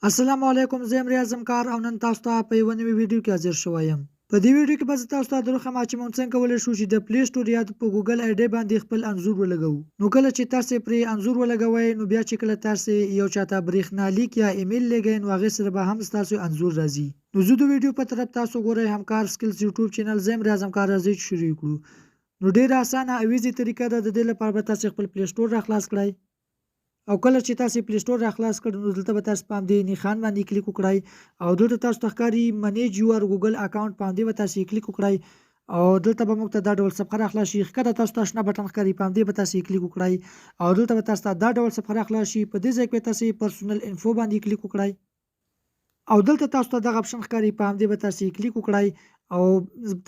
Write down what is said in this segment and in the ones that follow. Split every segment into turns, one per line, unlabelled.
السلام علیکم، زه یم ریاض کار او نن تاسو ته په یوه نوې ویډیو کې حاضر شوی یم. په دې ویډیو کې به زه تاسو ته دروښیم چې موږ څنګه کولی شو چې د پلی سټور یا په ګوګل آیډي باندې خپل انځور ولګوو. نو کله چې تاسې پرې انځور ولګوئ نو بیا چې کله تاسې یو چاته برېښنالیک یا ایمیل لیږئ نو هغې سره به هم ستاسو انځور راځي. نو زه د ویډیو په طرف تاسو ګورئ همکار سکلز یوټیوب چینل، زه یم ریاض کار. راځئ چې شروع کړو. نو ډېره اسانه او ایزي طریقه ده. د دې لپاره به تاسې خپل پلی سټور راخلاص کړئ او کله چې تاسې پلی سټور راخلاص کړئ نو دلته به تاسې په همدې نښان باندې کلیک وکړئ او دلته تاسو ته ښکاري منیج یور ګوګل اکاونټ، په همدې به تاسې کلیک وکړئ او دلته به موږ ته دا ډول صفحه راخلاص شي. ښکته تاسو ته شنه بټن ښکاري، په همدې به تاسې کلیک وکړئ او دلته به تاسو ته دا ډول صفحه راخلاص شي. په دې ځای کې به تاسې پرسونل انفو باندې کلیک وکړئ او دلته تاسو ته دغه اپشن ښکاري، په همدې به تاسې کلیک وکړئ او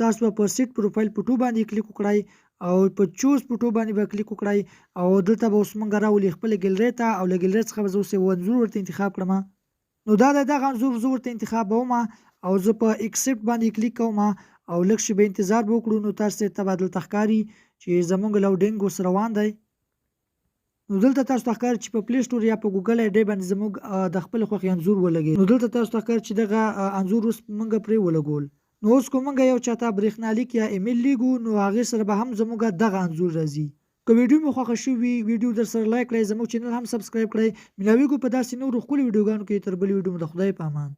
تاسو به په سیټ پروفایل پټو باندې کلیک وکړئ او په چوز پټو باندې به کلیک وکړئ او دلته به اوس موږ راولي خپل ګیلرۍ ته او له ګیلرۍ څخه به زه اوس یو انځور ورته انتخاب کړم. نو دا د دغه انځور زه ورته انتخابوم او زه په اکسپټ باندې کلیک کوم او لږ شېبه انتظار به وکړو. نو تاسو ته به دلته ښکاري چې زموږ لوډینګ اوس روان دی. نو دلته تاسو ته ښکاري چې په پلی سټور یا په ګوګل آیډي باندې زموږ د خپل خوښې انځور ولګي. نو دلته تاسو ته ښکاري چې دغه انځور اوس موږ پرې ولګول. نو اوس که موږ یو چاته برېښنالیک یا ایمیل لیږو نو هغې سره به هم زموږ دغه انځور راځي. که ویډیو مو خوښه شوې ویډیو در سره لایک کړئ، زموږ چینل هم سبسکرایب کړئ. ملاویږو په داسې نورو ښکلو ویډیوګانو کې. تر بلې ویډیو مو د خدای په امان.